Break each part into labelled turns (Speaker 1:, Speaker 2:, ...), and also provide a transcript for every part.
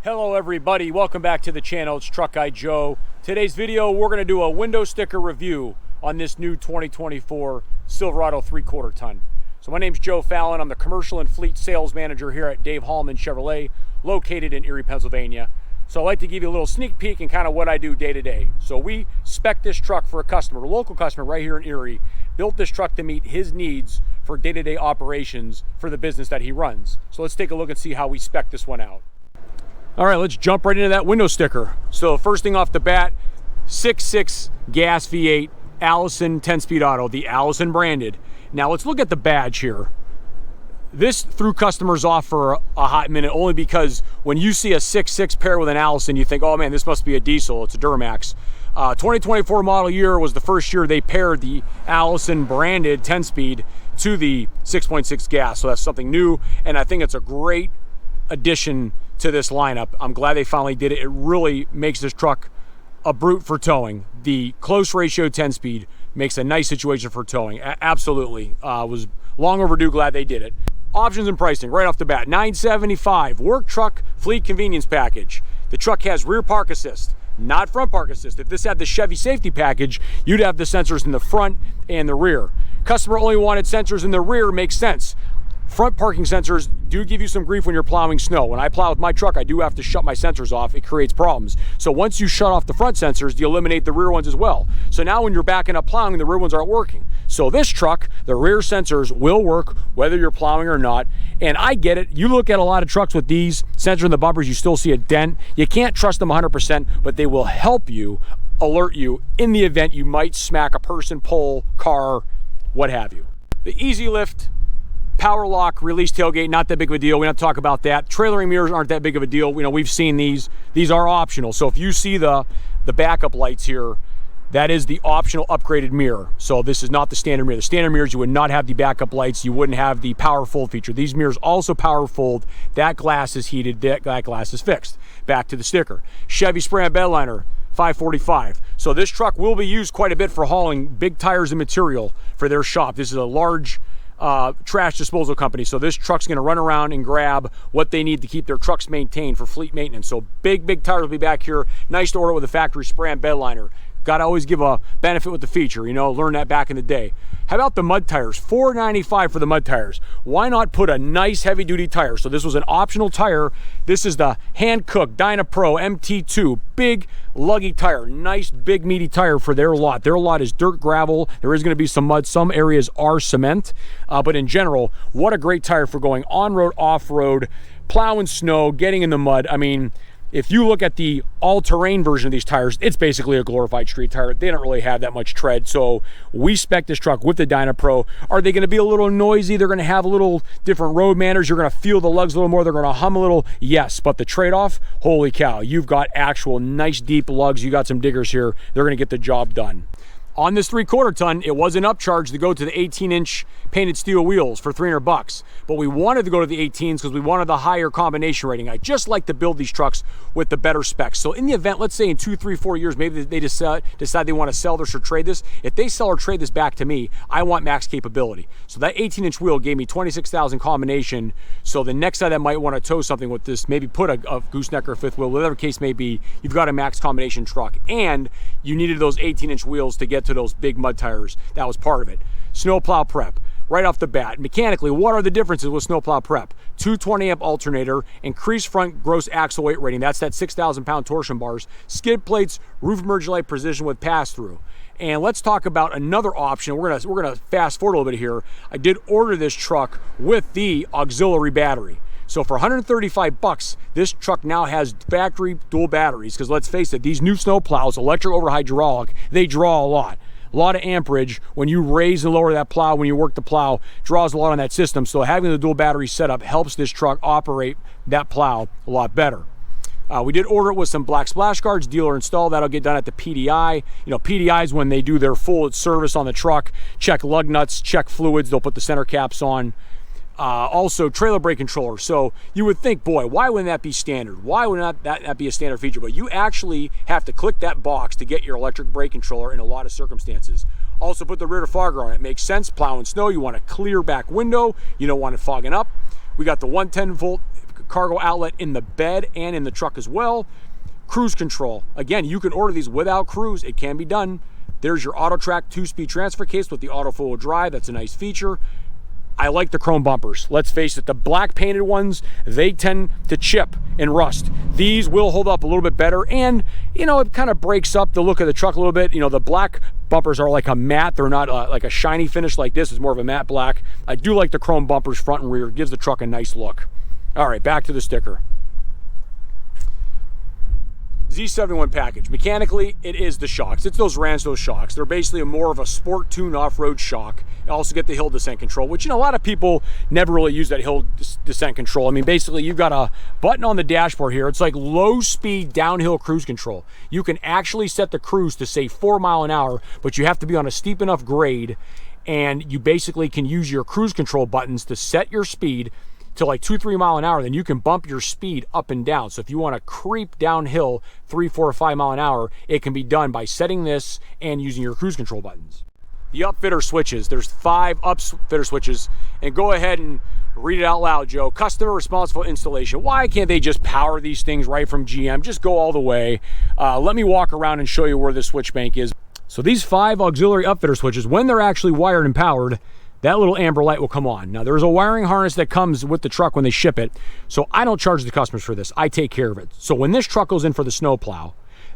Speaker 1: Hello everybody, welcome back to the channel. It's Truck Guy Joe. Today's video, we're going to do a window sticker review on this new 2024 Silverado 3/4 ton. So my name's Joe Fallon. I'm the commercial and fleet sales manager here at Dave Hallman Chevrolet, located in Erie, Pennsylvania. So I'd like to give you a little sneak peek and kind of what I do day to day. So we spec this truck for a customer, a local customer right here in Erie, built this truck to meet his needs for day-to-day operations for the business that he runs. So let's take a look and see how we spec this one out. All right, let's jump right into that window sticker. So first thing off the bat, 6.6 gas V8 Allison 10-speed auto, the Allison branded. Now let's look at the badge here. This threw customers off for a hot minute only because when you see a 6.6 paired with an Allison, you think, oh man, this must be a diesel, it's a Duramax. 2024 model year was the first year they paired the Allison branded 10-speed to the 6.6 gas, so that's something new, and I think it's a great addition to this lineup. I'm glad they finally did it. It really makes this truck a brute for towing. The close ratio 10-speed makes a nice situation for towing. Absolutely. Was long overdue, glad they did it. Options and pricing right off the bat. $975 work truck fleet convenience package. The truck has rear park assist, not front park assist. If this had the Chevy safety package, you'd have the sensors in the front and the rear. Customer only wanted sensors in the rear, makes sense. Front parking sensors do give you some grief when you're plowing snow. When I plow with my truck, I do have to shut my sensors off. It creates problems. So once you shut off the front sensors, you eliminate the rear ones as well. So now when you're backing up plowing, the rear ones aren't working. So this truck, the rear sensors will work whether you're plowing or not. And I get it. You look at a lot of trucks with these sensors in the bumpers, you still see a dent. You can't trust them 100%, but they will help you, alert you in the event you might smack a person, pole, car, what have you. The Easy Lift power lock release tailgate, not that big of a deal. We don't talk about that. Trailering mirrors aren't that big of a deal. You know, we've seen these. These are optional. So if you see the backup lights here, that is the optional upgraded mirror. So this is not the standard mirror. The standard mirrors, you would not have the backup lights. You wouldn't have the power fold feature. These mirrors also power fold. That glass is heated. That glass is fixed. Back to the sticker. Chevy spray-on bed liner, 545. So this truck will be used quite a bit for hauling big tires and material for their shop. This is a large trash disposal company, so this truck's going to run around and grab what they need to keep their trucks maintained for fleet maintenance. So big tires will be back here. Nice to order with a factory spray and bed liner. Got to always give a benefit with the feature, you know, learn that back in the day. How about the mud tires? $495 for the mud tires. Why not put a nice heavy duty tire? So this was an optional tire. This is the hand-cooked Dynapro MT2, big luggy tire. Nice big meaty tire for their lot. Their lot is dirt, gravel. There is going to be some mud. Some areas are cement, but in general, what a great tire for going on-road, off-road, plowing snow, getting in the mud. I mean, if you look at the all-terrain version of these tires, it's basically a glorified street tire. They don't really have that much tread, so we spec this truck with the Dynapro. Are they going to be a little noisy? They're going to have a little different road manners. You're going to feel the lugs a little more. They're going to hum a little. Yes, but the trade-off, holy cow, you've got actual nice deep lugs. You got some diggers here. They're going to get the job done. On this 3/4 ton, it was an upcharge to go to the 18-inch painted steel wheels for $300, but we wanted to go to the 18s because we wanted the higher combination rating. I just like to build these trucks with the better specs. So in the event, let's say in 2, 3, 4 years, maybe they decide they want to sell this or trade this. If they sell or trade this back to me, I want max capability. So that 18-inch wheel gave me 26,000 combination. So the next time I might want to tow something with this, maybe put a gooseneck or fifth wheel, whatever case may be, you've got a max combination truck. And you needed those 18-inch wheels to get to those big mud tires. That was part of it. Snowplow prep. Right off the bat, mechanically, what are the differences with snowplow prep? 220 amp alternator, increased front gross axle weight rating. That's that 6,000 pound torsion bars. Skid plates, roof emergency light precision with pass through. And let's talk about another option. We're gonna fast forward a little bit here. I did order this truck with the auxiliary battery. So for $135, this truck now has factory dual batteries, because let's face it, these new snow plows, electric over hydraulic, they draw a lot of amperage. When you raise and lower that plow, when you work the plow, draws a lot on that system. So having the dual battery setup helps this truck operate that plow a lot better. We did order it with some black splash guards, dealer install. That'll get done at the PDI. You know, PDIs, when they do their full service on the truck, check lug nuts, check fluids, they'll put the center caps on. Also trailer brake controller. So you would think, boy, why wouldn't that be standard? Why would that be a standard feature? But you actually have to click that box to get your electric brake controller in a lot of circumstances. Also put the rear defogger on it. Makes sense, plowing snow, you want a clear back window, you don't want it fogging up. We got the 110 volt cargo outlet in the bed and in the truck as well. Cruise control. Again, you can order these without cruise. It can be done. There's your AutoTrack 2-speed transfer case with the auto four-wheel drive. That's a nice feature. I like the chrome bumpers. Let's face it, the black painted ones, they tend to chip and rust. These will hold up a little bit better, and you know, it kind of breaks up the look of the truck a little bit. You know, the black bumpers are like a matte. They're not like a shiny finish like this. It's more of a matte black. I do like the chrome bumpers front and rear. It gives the truck a nice look. All right, back to the sticker. Z71 package. Mechanically, it is the shocks. It's those Ranso shocks. They're basically more of a sport tune off-road shock. You also get the hill descent control, which, you know, a lot of people never really use that hill descent control. I mean, basically, you've got a button on the dashboard here. It's like low-speed downhill cruise control. You can actually set the cruise to, say, 4 miles an hour, but you have to be on a steep enough grade, and you basically can use your cruise control buttons to set your speed to like 2-3 miles an hour. Then you can bump your speed up and down. So if you want to creep downhill 3, 4, or 5 miles an hour, it can be done by setting this and using your cruise control buttons. The upfitter switches, there's 5 upfitter switches, and go ahead and read it out loud, Joe. Customer responsible installation. Why can't they just power these things right from GM? Just go all the way. Let me walk around and show you where the switch bank is. So these 5 auxiliary upfitter switches, when they're actually wired and powered, that little amber light will come on. Now, there's a wiring harness that comes with the truck when they ship it, so I don't charge the customers for this. I take care of it. So when this truck goes in for the snowplow,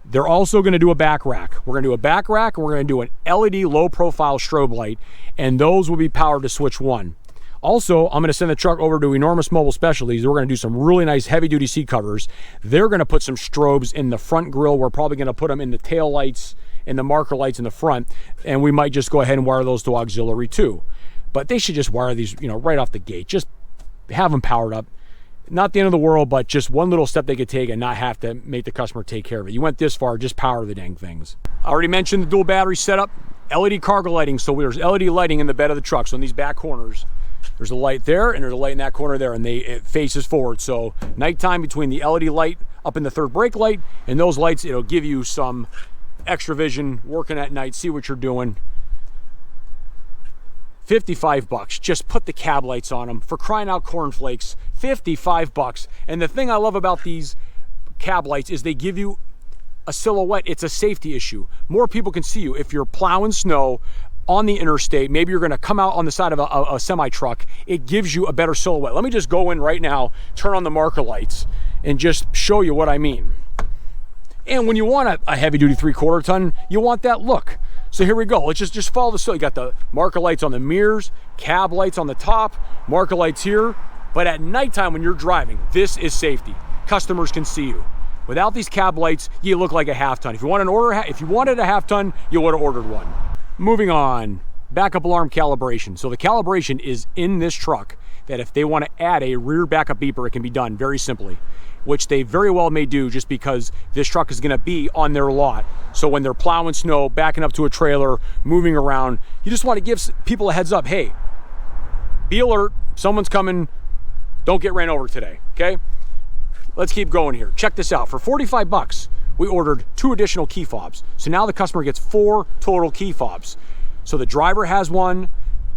Speaker 1: they're also going to do a back rack. We're going to do a back rack, and we're going to do an LED low-profile strobe light, and those will be powered to switch 1. Also, I'm going to send the truck over to Enormous Mobile Specialties. We're going to do some really nice heavy-duty seat covers. They're going to put some strobes in the front grille. We're probably going to put them in the tail lights and the marker lights in the front, and we might just go ahead and wire those to auxiliary too. But they should just wire these, you know, right off the gate. Just have them powered up. Not the end of the world, but just one little step they could take and not have to make the customer take care of it. You went this far, just power the dang things. I already mentioned the dual battery setup. LED cargo lighting, so there's LED lighting in the bed of the truck. So in these back corners, there's a light there and there's a light in that corner there, and it faces forward. So nighttime, between the LED light up in the third brake light and those lights, it'll give you some extra vision working at night, see what you're doing. $55. Just put the cab lights on them. For crying out cornflakes, $55. And the thing I love about these cab lights is they give you a silhouette. It's a safety issue. More people can see you. If you're plowing snow on the interstate, maybe you're going to come out on the side of a semi truck, it gives you a better silhouette. Let me just go in right now, turn on the marker lights, and just show you what I mean. And when you want a heavy duty 3/4 ton, you want that look. So here we go. Let's just follow the story. You got the marker lights on the mirrors, cab lights on the top, marker lights here. But at nighttime when you're driving, this is safety. Customers can see you. Without these cab lights, you look like a half ton. If you wanted a half ton, you would have ordered one. Moving on, backup alarm calibration. So the calibration is in this truck, that if they want to add a rear backup beeper, it can be done very simply, which they very well may do just because this truck is going to be on their lot. So when they're plowing snow, backing up to a trailer, moving around, you just want to give people a heads up. Hey, be alert, someone's coming, don't get ran over today, okay? Let's keep going here. Check this out. For $45, we ordered 2 additional key fobs. So now the customer gets 4 total key fobs. So the driver has one,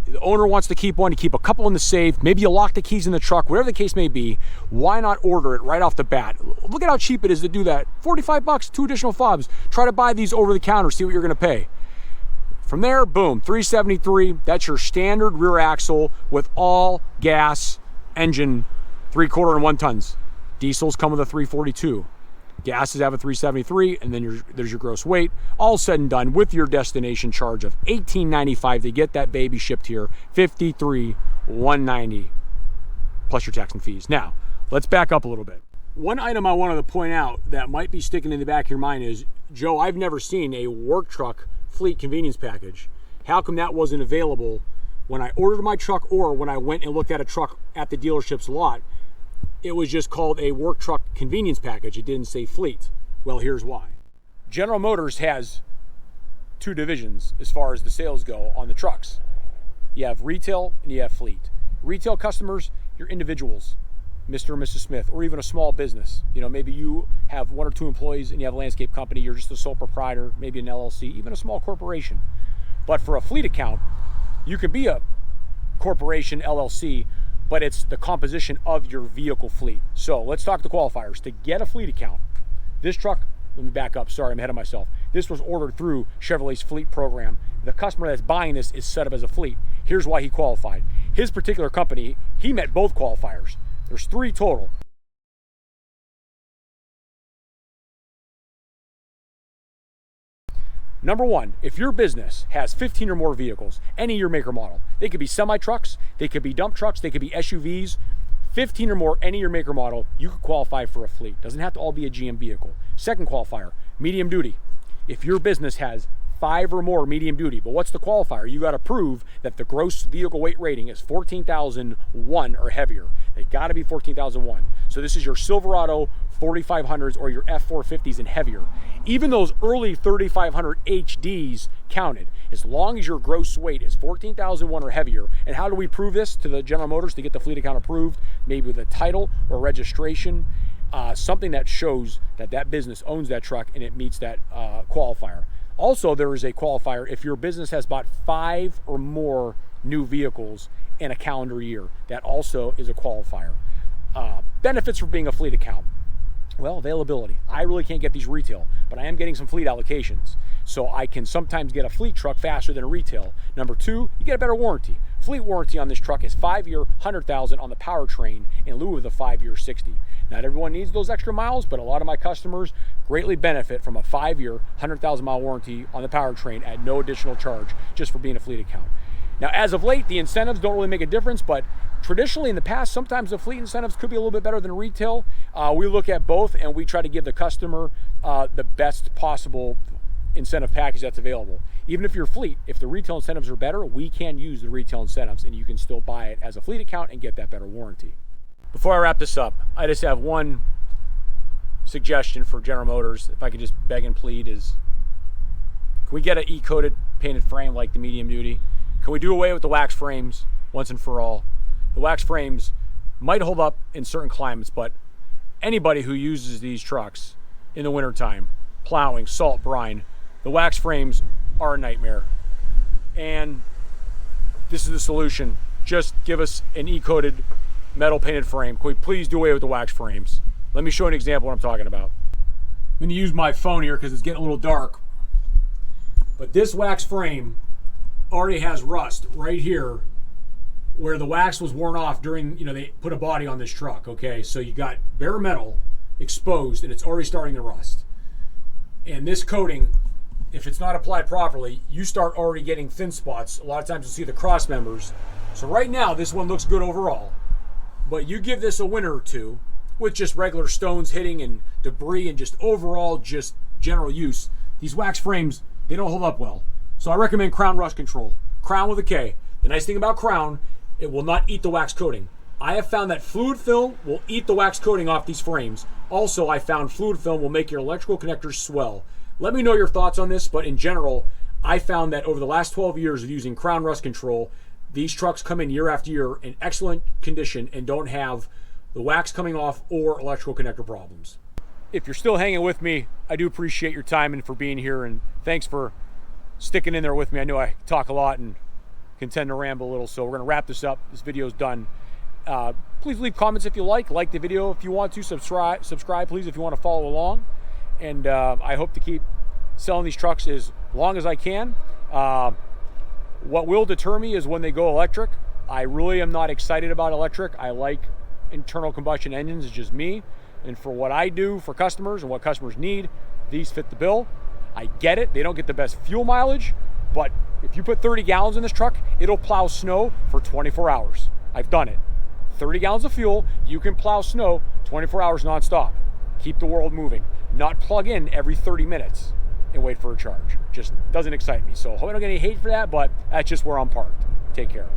Speaker 1: the owner wants to keep one, to keep a couple in the safe. Maybe you lock the keys in the truck, whatever the case may be. Why not order it right off the bat? Look at how cheap it is to do that. $45, 2 additional fobs. Try to buy these over the counter, see what you're going to pay. From there, boom, $373. That's your standard rear axle with all gas engine 3/4 and 1 tons. Diesels come with a 342. Gases have a 373, and then there's your gross weight. All said and done with your destination charge of $18.95 to get that baby shipped here, $53,190 plus your tax and fees. Now, let's back up a little bit. One item I wanted to point out that might be sticking in the back of your mind is, Joe, I've never seen a work truck fleet convenience package. How come that wasn't available when I ordered my truck, or when I went and looked at a truck at the dealership's lot? It was just called a work truck convenience package. It didn't say fleet. Well, here's why. General Motors has 2 divisions as far as the sales go on the trucks. You have retail and you have fleet. Retail customers, you're individuals, Mr. and Mrs. Smith, or even a small business. You know, maybe you have 1 or 2 employees and you have a landscape company, you're just a sole proprietor, maybe an LLC, even a small corporation. But for a fleet account, you could be a corporation, LLC, but it's the composition of your vehicle fleet. So let's talk the qualifiers. To get a fleet account, this truck, let me back up, sorry, I'm ahead of myself. This was ordered through Chevrolet's fleet program. The customer that's buying this is set up as a fleet. Here's why he qualified. His particular company, he met both qualifiers. There's 3 total. Number 1, if your business has 15 or more vehicles, any year, make, or model, they could be semi-trucks, they could be dump trucks, they could be SUVs, 15 or more, any year, make, or model, you could qualify for a fleet. Doesn't have to all be a GM vehicle. Second qualifier, medium duty. If your business has 5 or more medium duty, but what's the qualifier? You got to prove that the gross vehicle weight rating is 14,001 or heavier. They got to be 14,001. So this is your Silverado 4500s or your F450s and heavier. Even those early 3500 HDs counted, as long as your gross weight is 14,001 or heavier. And how do we prove this to the General Motors to get the fleet account approved? Maybe with a title or registration, something that shows that that business owns that truck and it meets that qualifier. Also, there is a qualifier if your business has bought 5 or more new vehicles in a calendar year. That also is a qualifier. Benefits for being a fleet account. Well, availability. I really can't get these retail, but I am getting some fleet allocations. So I can sometimes get a fleet truck faster than a retail. Number 2, you get a better warranty. Fleet warranty on this truck is 5-year, 100,000 on the powertrain in lieu of the 5-year 60. Not everyone needs those extra miles, but a lot of my customers greatly benefit from a 5-year, 100,000 mile warranty on the powertrain at no additional charge just for being a fleet account. Now, as of late, the incentives don't really make a difference, but traditionally in the past, sometimes the fleet incentives could be a little bit better than retail. We look at both and we try to give the customer the best possible incentive package that's available. Even if you're fleet, if the retail incentives are better, we can use the retail incentives and you can still buy it as a fleet account and get that better warranty. Before I wrap this up, I just have one suggestion for General Motors, if I could just beg and plead, is can we get an E-coated painted frame like the medium duty? Can we do away with the wax frames once and for all? The wax frames might hold up in certain climates, but anybody who uses these trucks in the wintertime, plowing, salt, brine, the wax frames are a nightmare. And this is the solution. Just give us an E-coated metal painted frame. Can we please do away with the wax frames? Let me show you an example of what I'm talking about. I'm going to use my phone here because it's getting a little dark. But this wax frame already has rust right here where the wax was worn off during, they put a body on this truck, okay? So you got bare metal exposed and it's already starting to rust. And this coating, if it's not applied properly, you start already getting thin spots. A lot of times you'll see the cross members. So right now, this one looks good overall. But you give this a winter or two with just regular stones hitting and debris and just overall just general use, these wax frames, they don't hold up well. So I recommend Crown Rust Control. Crown with a K. The nice thing about Crown, it will not eat the wax coating. I have found that fluid film will eat the wax coating off these frames. Also, I found fluid film will make your electrical connectors swell. Let me know your thoughts on this, but in general, I found that over the last 12 years of using Crown Rust Control, these trucks come in year after year in excellent condition and don't have the wax coming off or electrical connector problems. If you're still hanging with me, I do appreciate your time and for being here, and thanks for sticking in there with me. I know I talk a lot and can tend to ramble a little, so we're going to wrap this up. This video is done. Please leave comments if you like the video if you want to, subscribe please if you want to follow along, and I hope to keep selling these trucks as long as I can. What will deter me is when they go electric. I really am not excited about electric. I like internal combustion engines. It's just me, and for what I do for customers and what customers need, these fit the bill. I get it, they don't get the best fuel mileage, but if you put 30 gallons in this truck, it'll plow snow for 24 hours. I've done it. 30 gallons of fuel, you can plow snow 24 hours nonstop. Keep the world moving. Not plug in every 30 minutes and wait for a charge. Just doesn't excite me. So I hope I don't get any hate for that, but that's just where I'm parked. Take care.